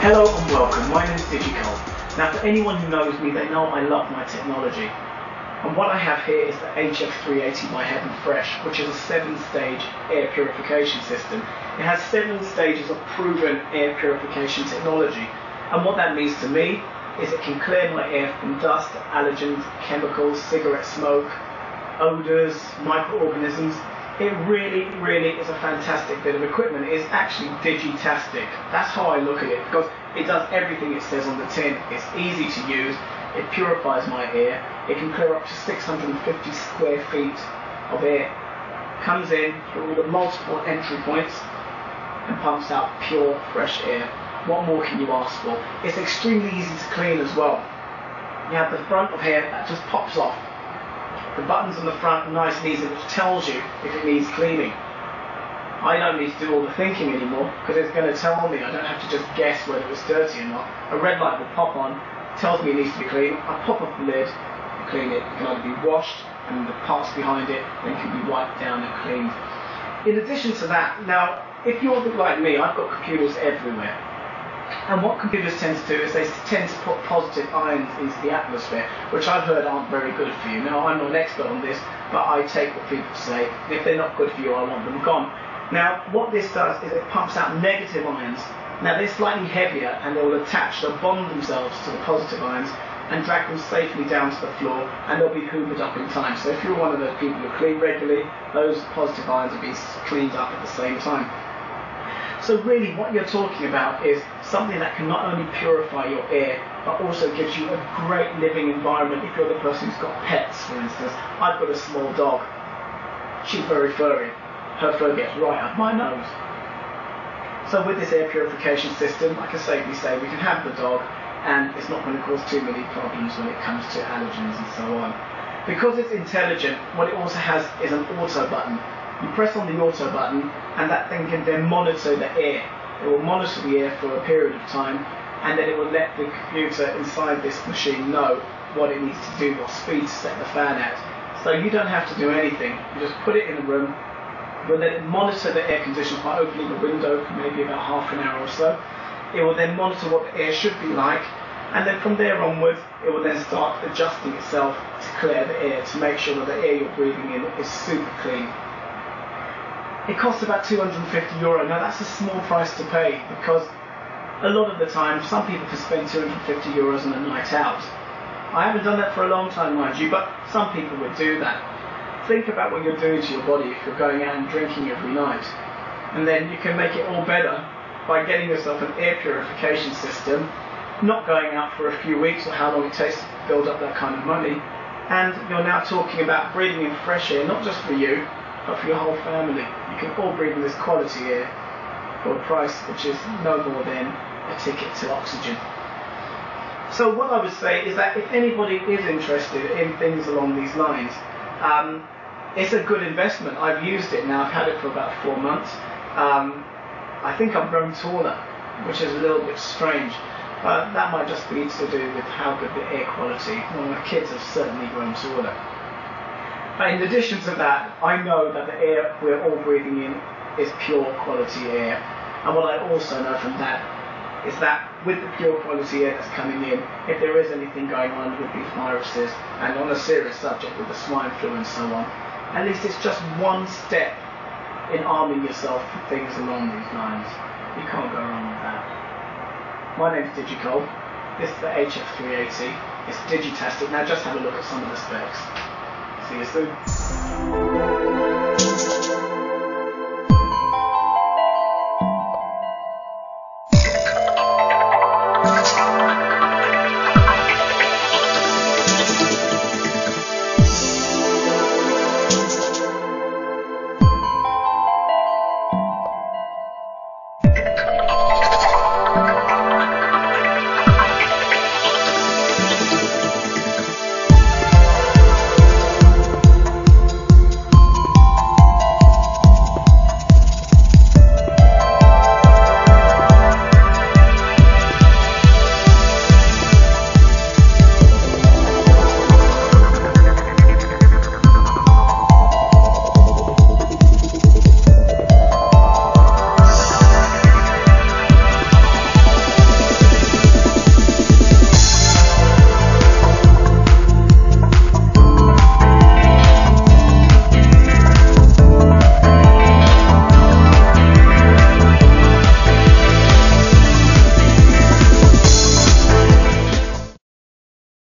Hello and welcome, my name is DigiCole. Now for anyone who knows me, they know I love my technology. And what I have here is the HF380 by Heaven Fresh, which is a 7-stage air purification system. It has 7 stages of proven air purification technology. And what that means to me is it can clear my air from dust, allergens, chemicals, cigarette smoke, odours, microorganisms. It really is a fantastic bit of equipment. It's actually DigiTastic. That's how I look at it, because it does everything it says on the tin. It's easy to use. It purifies my air. It can clear up to 650 square feet of air. Comes in through all the multiple entry points and pumps out pure, fresh air. What more can you ask for? It's extremely easy to clean as well. You have the front of hair that just pops off. The buttons on the front are nice and easy, which tells you if it needs cleaning. I don't need to do all the thinking anymore, because it's going to tell me. I don't have to just guess whether it's dirty or not. A red light will pop on, tells me it needs to be cleaned. I pop off the lid, clean it. It can either be washed, and the parts behind it then can be wiped down and cleaned. In addition to that, now, if you're like me, I've got computers everywhere. And what computers tend to do is they tend to put positive ions into the atmosphere, which I've heard aren't very good for you. Now, I'm not an expert on this, but I take what people say. If they're not good for you, I want them gone. Now, what this does is it pumps out negative ions. Now, they're slightly heavier, and they will attach, they'll bond themselves to the positive ions and drag them safely down to the floor, and they'll be hoovered up in time. So if you're one of those people who clean regularly, those positive ions will be cleaned up at the same time. So really what you're talking about is something that can not only purify your air, but also gives you a great living environment if you're the person who's got pets, for instance. I've got a small dog. She's very furry. Her fur gets right up my nose. So with this air purification system, I can safely say we can have the dog, and it's not going to cause too many problems when it comes to allergens and so on. Because it's intelligent, what it also has is an auto button. You press on the auto button, and that thing can then monitor the air. It will monitor the air for a period of time, and then it will let the computer inside this machine know what it needs to do, what speed to set the fan at. So you don't have to do anything. You just put it in a room. You'll let it monitor the air conditions by opening the window for maybe about half an hour or so. It will then monitor what the air should be like, and then from there onwards, it will then start adjusting itself to clear the air, to make sure that the air you're breathing in is super clean. It costs about €250. Now that's a small price to pay, because a lot of the time some people can spend €250 on a night out. I haven't done that for a long time, mind you, but some people would do that. Think about what you're doing to your body if you're going out and drinking every night. And then you can make it all better by getting yourself an air purification system, not going out for a few weeks or how long it takes to build up that kind of money. And you're now talking about breathing in fresh air, not just for you, but for your whole family. You can all breathe in this quality air for a price which is no more than a ticket to oxygen. So what I would say is that if anybody is interested in things along these lines, it's a good investment. I've used it now. I've had it for about 4 months. I think I've grown taller, which is a little bit strange, but that might just be to do with how good the air quality. Well, my kids have certainly grown taller. But in addition to that, I know that the air we're all breathing in is pure quality air. And what I also know from that is that with the pure quality air that's coming in, if there is anything going on with these viruses, and on a serious subject with the swine flu and so on, at least it's just one step in arming yourself for things along these lines. You can't go wrong with that. My name's DigiCole. This is the HF380. It's DigiTastic. Now just have a look at some of the specs. See you soon.